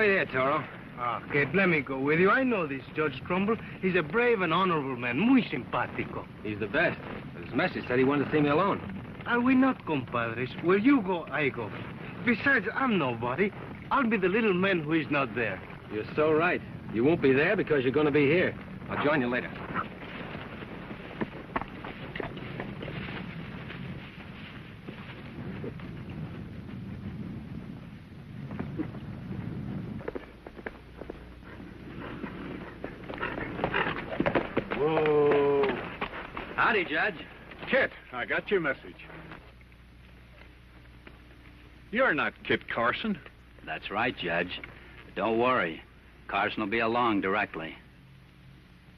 wait here, Toro. Ah, Kid, let me go with you. I know this Judge Trumbull. He's a brave and honorable man, muy simpático. He's the best. His message said he wanted to see me alone. Are we not compadres? Where you go, I go. Besides, I'm nobody. I'll be the little man who is not there. You're so right. You won't be there because you're going to be here. I'll join you later. Whoa. Howdy, Judge. Kit, I got your message. You're not Kit Carson. That's right, Judge. But don't worry. Carson will be along directly.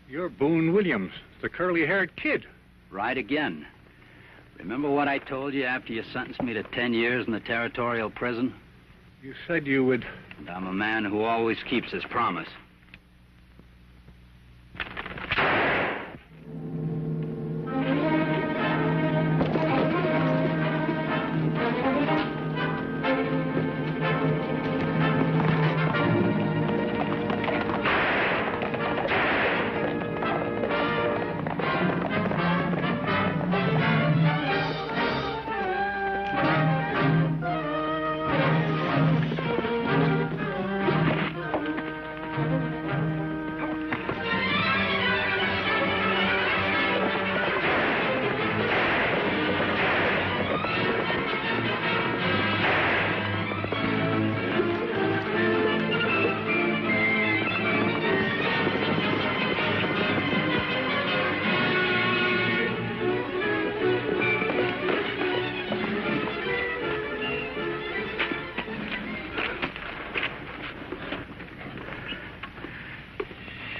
You're Boone Williams, the curly-haired kid. Right again. Remember what I told you after you sentenced me to 10 years in the territorial prison? You said you would... And I'm a man who always keeps his promise.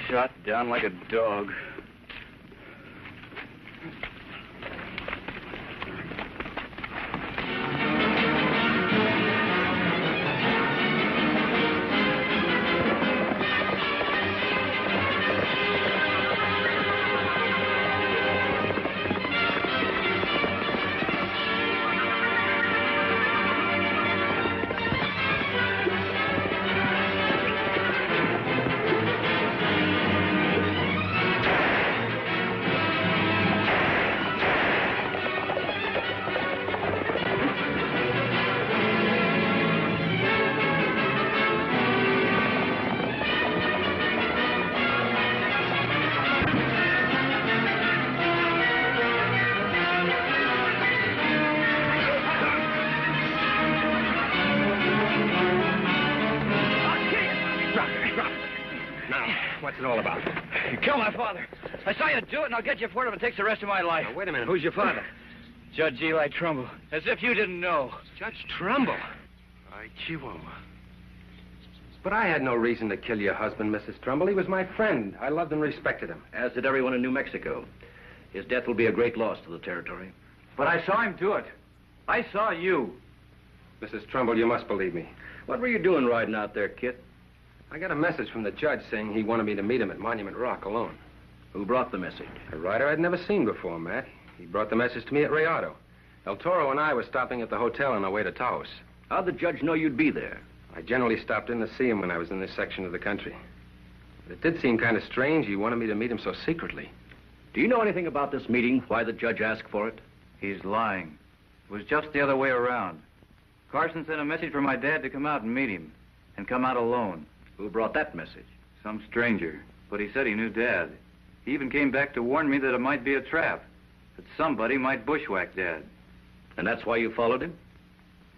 Shot down like a dog. What's it all about? You killed my father. I saw you do it, and I'll get you for it if it takes the rest of my life. Now, wait a minute. Who's your father? Judge Eli Trumbull. As if you didn't know. Judge Trumbull. Ay, Chihuahua. But I had no reason to kill your husband, Mrs. Trumbull. He was my friend. I loved and respected him. As did everyone in New Mexico. His death will be a great loss to the territory. But I saw him do it. I saw you. Mrs. Trumbull, you must believe me. What were you doing riding out there, Kit? I got a message from the judge saying he wanted me to meet him at Monument Rock alone. Who brought the message? A rider I'd never seen before, Matt. He brought the message to me at Rayado. El Toro and I were stopping at the hotel on our way to Taos. How'd the judge know you'd be there? I generally stopped in to see him when I was in this section of the country. But it did seem kind of strange he wanted me to meet him so secretly. Do you know anything about this meeting? Why the judge asked for it? He's lying. It was just the other way around. Carson sent a message for my dad to come out and meet him. And come out alone. Who brought that message? Some stranger. But he said he knew Dad. He even came back to warn me that it might be a trap. That somebody might bushwhack Dad. And that's why you followed him?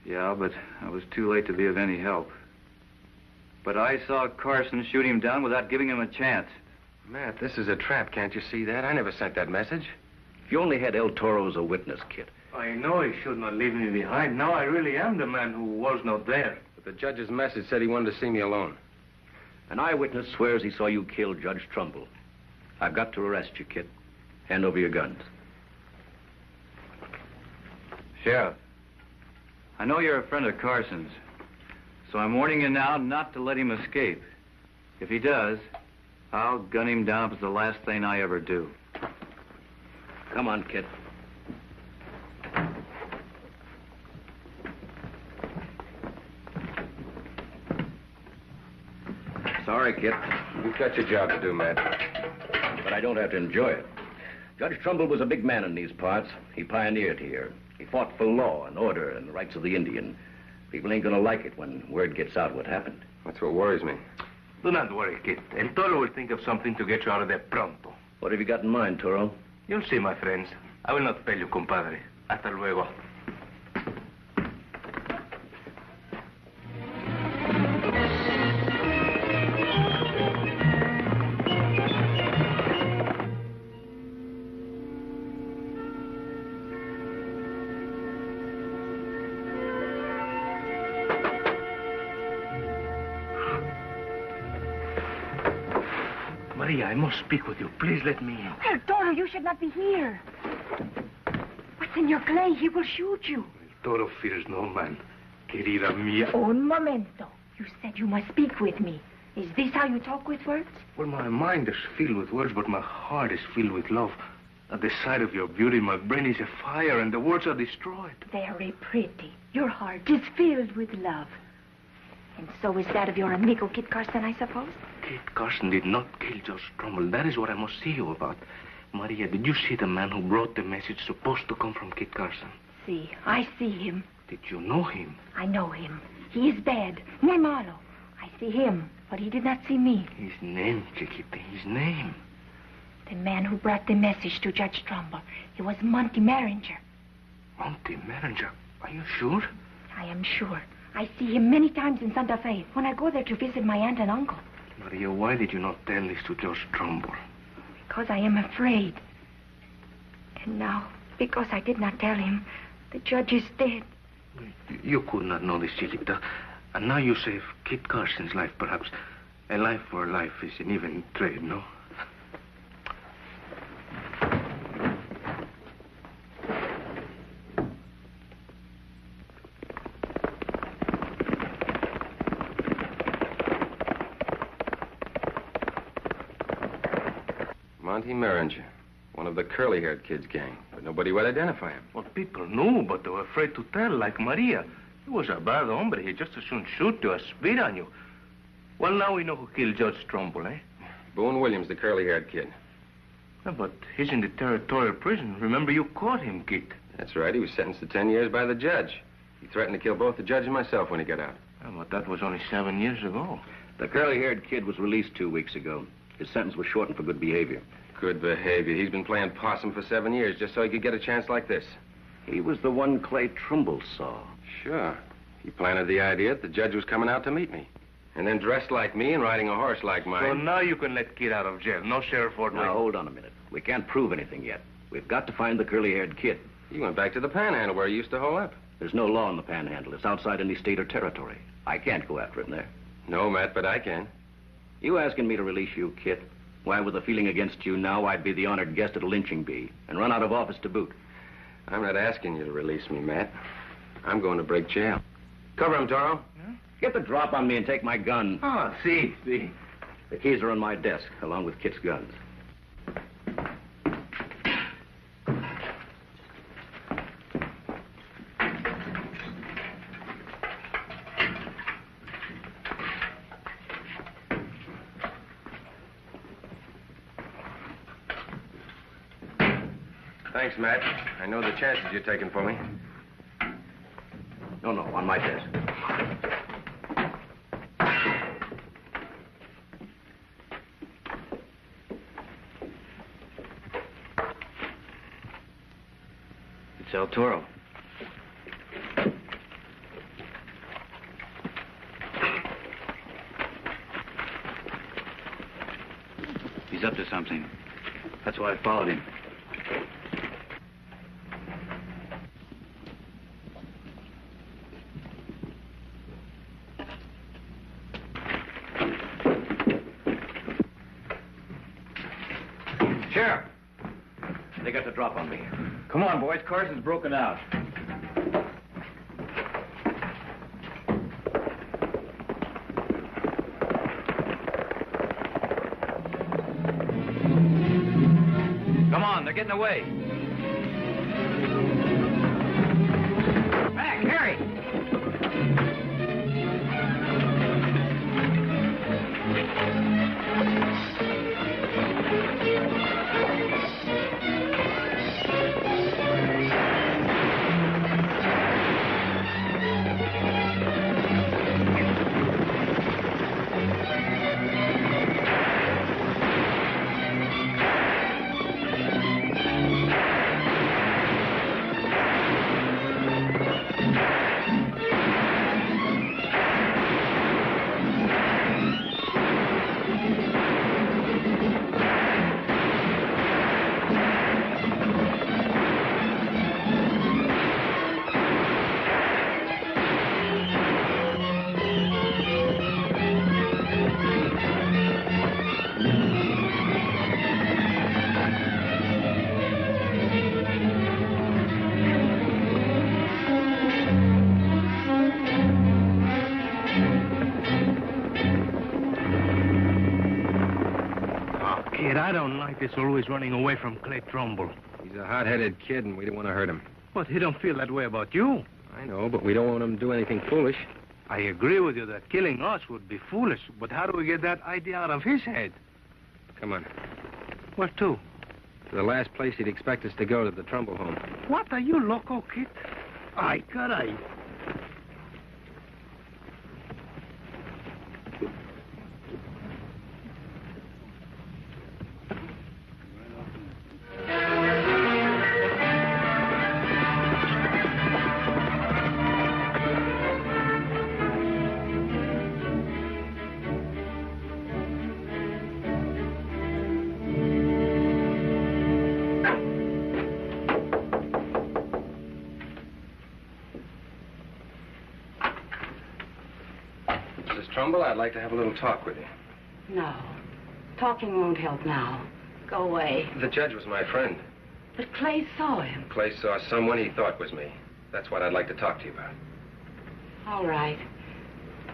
Yeah, but I was too late to be of any help. But I saw Carson shoot him down without giving him a chance. Matt, this is a trap, can't you see that? I never sent that message. If you only had El Toro as a witness, Kit. I know he should not leave me behind. Now I really am the man who was not there. But the judge's message said he wanted to see me alone. An eyewitness swears he saw you kill Judge Trumbull. I've got to arrest you, Kit. Hand over your guns. Sheriff, I know you're a friend of Carson's, so I'm warning you now not to let him escape. If he does, I'll gun him down if it's the last thing I ever do. Come on, Kit. Sorry, Kit, You've got your job to do, Matt. but I don't have to enjoy it. Judge Trumbull was a big man in these parts. He pioneered here. He fought for law and order and the rights of the Indian. People ain't gonna like it when word gets out what happened. That's what worries me. Do not worry, Kit. El Toro will think of something to get you out of there pronto. What have you got in mind, Toro? You'll see, my friends. I will not fail you, compadre. Hasta luego. Maria, I must speak with you. Please let me in. El Toro, you should not be here. But Senor Clay, he will shoot you. El Toro fears no man. Querida mía. Un momento. You said you must speak with me. Is this how you talk with words? Well, my mind is filled with words, but my heart is filled with love. At the sight of your beauty, my brain is afire, and the words are destroyed. Very pretty. Your heart is filled with love. And so is that of your amigo Kit Carson, I suppose? Kit Carson did not kill Judge Trumbull. That is what I must see you about. Maria, did you see the man who brought the message supposed to come from Kit Carson? See, I see him. Did you know him? I know him. He is bad. Muy malo. I see him, but he did not see me. His name, Chiquita, his name. The man who brought the message to Judge Trumbull. He was Monty Merringer. Monty Merringer. Are you sure? I am sure. I see him many times in Santa Fe when I go there to visit my aunt and uncle. Maria, why did you not tell this to Judge Trumbull? Because I am afraid. And now, because I did not tell him, the judge is dead. You could not know this, Chiquita. And now you save Kit Carson's life, perhaps. A life for a life is an even trade, no? Monty Merringer, one of the curly-haired kids' gang. But nobody would identify him. Well, people knew, but they were afraid to tell, like Maria. He was a bad hombre. He just as soon shoot you as spit on you. Well, now we know who killed Judge Trumbull, eh? Boone Williams, the curly-haired kid. Yeah, but he's in the territorial prison. Remember, you caught him, Kit. That's right. He was sentenced to 10 years by the judge. He threatened to kill both the judge and myself when he got out. Yeah, but that was only 7 years ago. The curly-haired kid was released 2 weeks ago. His sentence was shortened for good behavior. Good behavior. He's been playing possum for 7 years just so he could get a chance like this. He was the one Clay Trumbull saw. Sure. He planted the idea that the judge was coming out to meet me. And then dressed like me and riding a horse like mine. So now you can let Kit out of jail. No, Sheriff Ordway. Now, hold on a minute. We can't prove anything yet. We've got to find the curly-haired kid. He went back to the Panhandle where he used to hole up. There's no law in the Panhandle. It's outside any state or territory. I can't go after him there. No, Matt, but I can. You asking me to release you, Kit? Why, with a feeling against you now, I'd be the honored guest at a lynching bee and run out of office to boot. I'm not asking you to release me, Matt. I'm going to break jail. Cover him, Toro. Get the drop on me and take my gun. Ah, see. The keys are on my desk, along with Kit's guns. Thanks, Matt. I know the chances you're taking for me. No, on my desk. It's El Toro. He's up to something. That's why I followed him. Sheriff! They got the drop on me. Come on, boys. Carson's broken out. Come on, they're getting away. Back, hurry! Kid, I don't like this always running away from Clay Trumbull. He's a hot-headed kid, and we don't want to hurt him. But he don't feel that way about you. I know, but we don't want him to do anything foolish. I agree with you that killing us would be foolish, but how do we get that idea out of his head? Come on. Where to? To the last place he'd expect us to go, to the Trumbull home. What, are you loco, kid? Ay, caray. Trumbull, I'd like to have a little talk with you. No. Talking won't help now. Go away. The judge was my friend. But Clay saw him. Clay saw someone he thought was me. That's what I'd like to talk to you about. All right.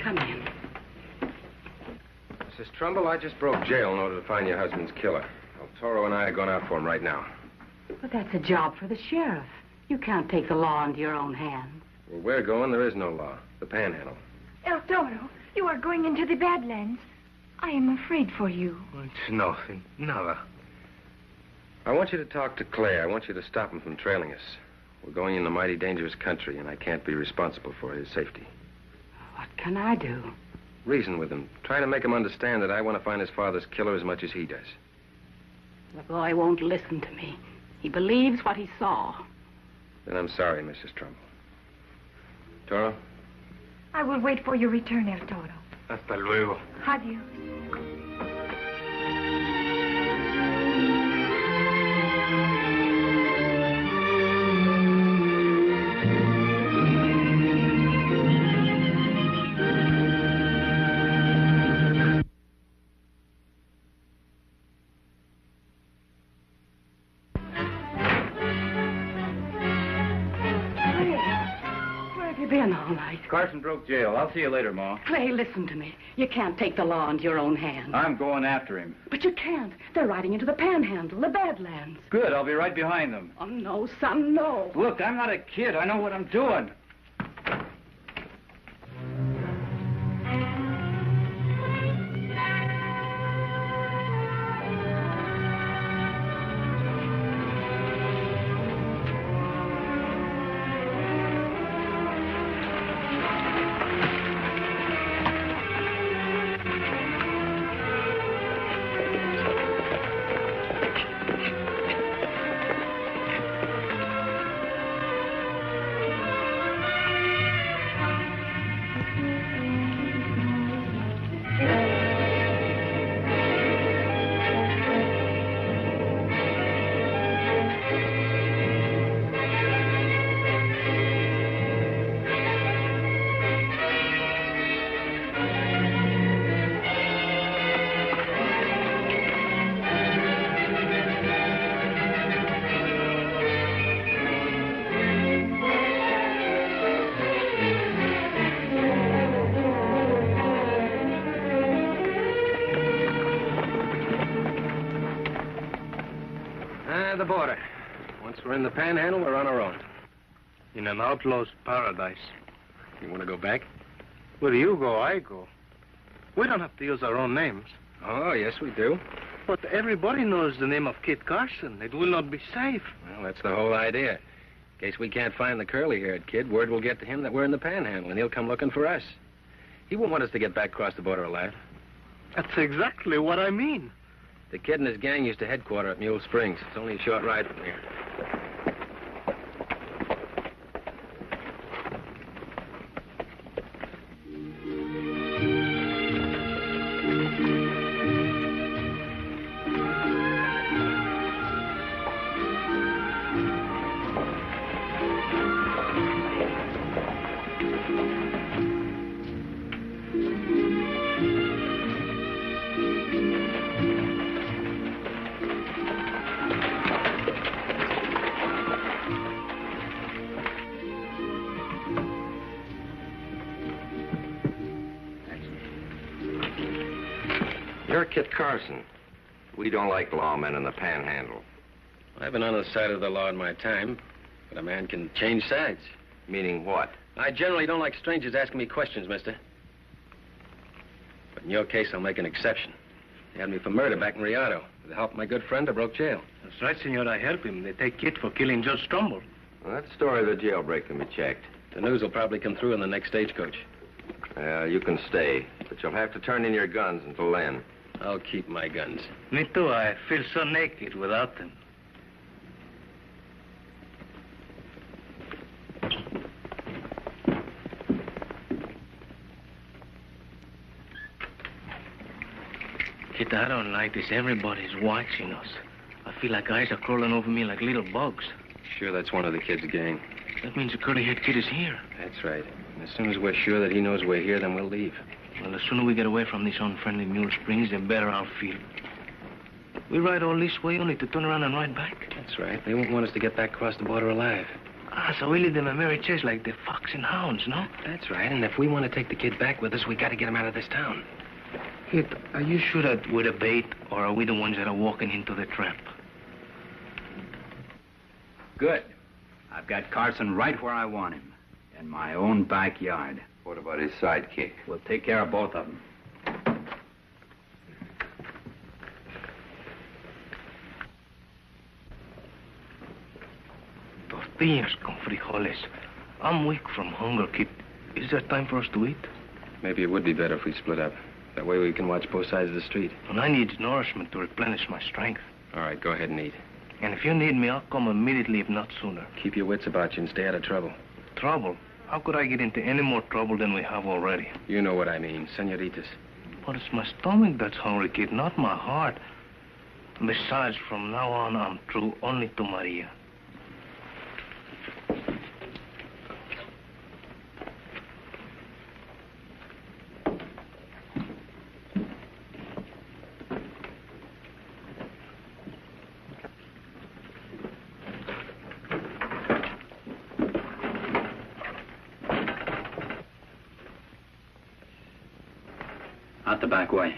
Come in. Mrs. Trumbull, I just broke jail in order to find your husband's killer. Well, Toro and I are going out for him right now. But that's a job for the sheriff. You can't take the law into your own hands. Where we're going, there is no law. The Panhandle. El Toro, you are going into the Badlands. I am afraid for you. It's nothing. Nada. I want you to talk to Clay. I want you to stop him from trailing us. We're going in a mighty dangerous country, and I can't be responsible for his safety. What can I do? Reason with him. Try to make him understand that I want to find his father's killer as much as he does. The boy won't listen to me. He believes what he saw. Then I'm sorry, Mrs. Trumbull. Toro? I will wait for your return, El Toro. Hasta luego. Adios. Been all night. Carson broke jail. I'll see you later, Ma. Clay, listen to me. You can't take the law into your own hands. I'm going after him. But you can't. They're riding into the Panhandle, the Badlands. Good. I'll be right behind them. Oh, no, son, no. Look, I'm not a kid. I know what I'm doing. The border. Once we're in the Panhandle, we're on our own. In an outlaw's paradise. You want to go back? Where you go, I go. We don't have to use our own names. Oh, yes, we do. But everybody knows the name of Kit Carson. It will not be safe. Well, that's the whole idea. In case we can't find the curly-haired kid, word will get to him that we're in the Panhandle, and he'll come looking for us. He won't want us to get back across the border alive. That's exactly what I mean. The kid and his gang used to headquarter at Mule Springs. It's only a short ride from here. You're Kit Carson. We don't like lawmen in the Panhandle. I've been on the side of the law in my time, but a man can change sides. Meaning what? I generally don't like strangers asking me questions, mister. But in your case, I'll make an exception. They had me for murder back in Rialto. With the help of my good friend, I broke jail. That's right, senor. I help him. They take Kid for killing Judge Trumbull. Well, that story of the jailbreak can be checked. The news will probably come through in the next stagecoach. You can stay, but you'll have to turn in your guns until then. I'll keep my guns. Me too. I feel so naked without them. Kid, I don't like this. Everybody's watching us. I feel like eyes are crawling over me like little bugs. Sure, that's one of the kid's gang. That means the curly-haired kid is here. That's right. And as soon as we're sure that he knows we're here, then we'll leave. Well, the sooner we get away from these unfriendly mule springs, the better I'll feel. We ride all this way only to turn around and ride back. That's right. They won't want us to get back across the border alive. Ah, so we lead them a merry chase like the fox and hounds, no? That's right. And if we want to take the kid back with us, we got to get him out of this town. Kid, are you sure that we're the bait, or are we the ones that are walking into the trap? Good. I've got Carson right where I want him, in my own backyard. What about his sidekick? We'll take care of both of them. Tortillas con frijoles. I'm weak from hunger, kid. Is there time for us to eat? Maybe it would be better if we split up. That way we can watch both sides of the street. And I need nourishment to replenish my strength. All right, go ahead and eat. And if you need me, I'll come immediately, if not sooner. Keep your wits about you and stay out of trouble. Trouble? How could I get into any more trouble than we have already? You know what I mean, senoritas. But it's my stomach that's hungry, kid, not my heart. Besides, from now on, I'm true only to Maria. Out the back way.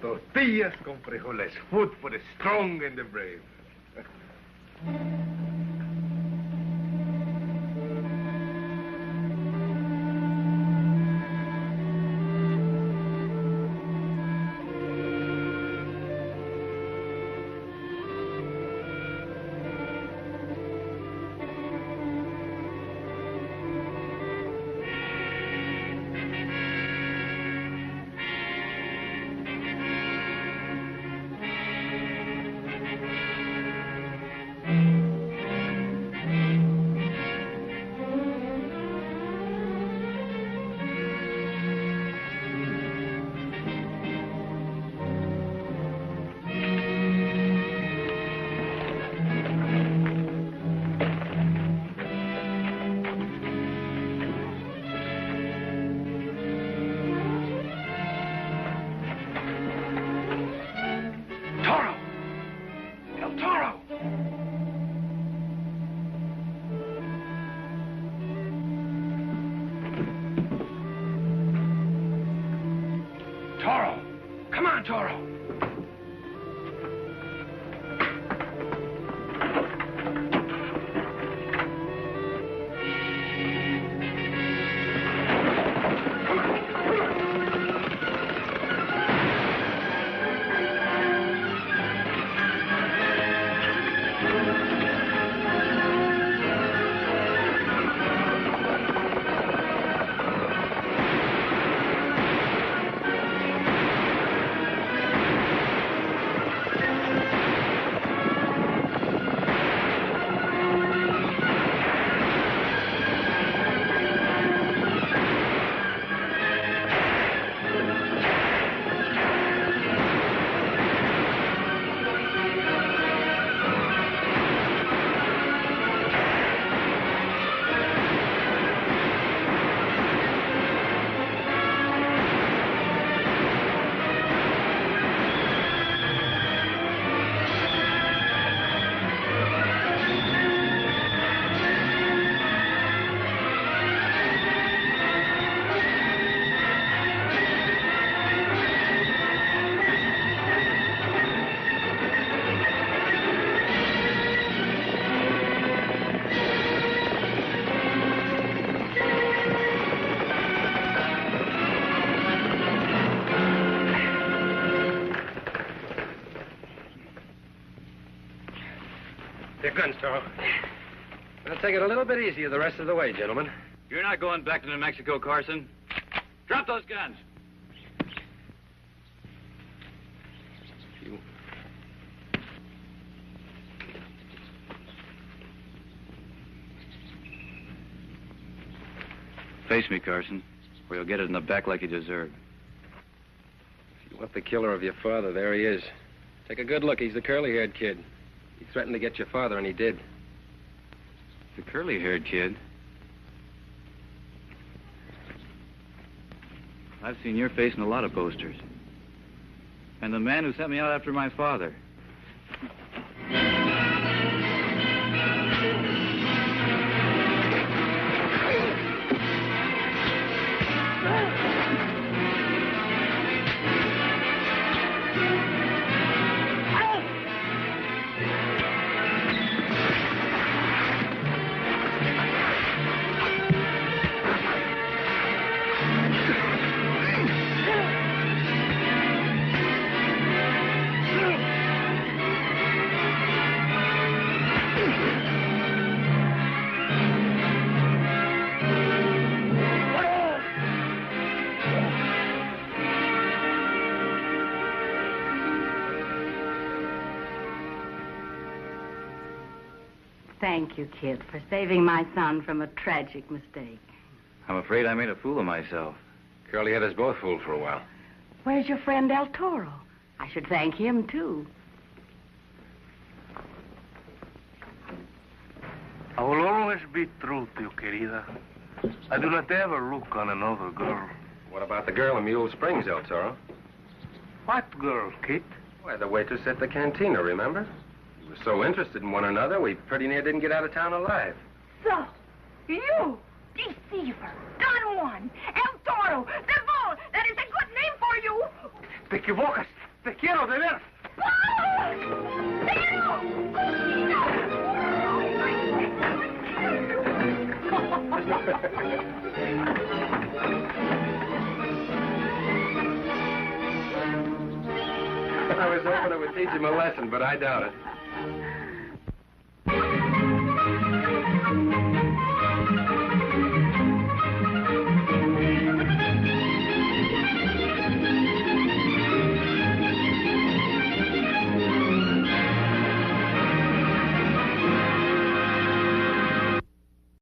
Tortillas con frijoles, food for the strong and the brave. Toro! Come on, Toro! your guns, Toro. I'll take it a little bit easier the rest of the way, gentlemen. You're not going back to New Mexico, Carson. Drop those guns. You... Face me, Carson, or you'll get it in the back like you deserve. If you want the killer of your father, there he is. Take a good look. He's the curly-haired kid. He threatened to get your father, and he did. The curly-haired kid? I've seen your face in a lot of posters. And the man who sent me out after my father. Thank you, kid, for saving my son from a tragic mistake. I'm afraid I made a fool of myself. Curly had us both fooled for a while. Where's your friend El Toro? I should thank him, too. I will always be true to you, querida. I do not ever look on another girl. What about the girl in Mule Springs, El Toro? What girl, Kit? Why, the waitress at the cantina, remember? We were so interested in one another, we pretty near didn't get out of town alive. So, you, deceiver, Don Juan, El Toro, Devil, that is a good name for you. Te equivocas. Te quiero, de veras. I was hoping it would teach him a lesson, but I doubt it.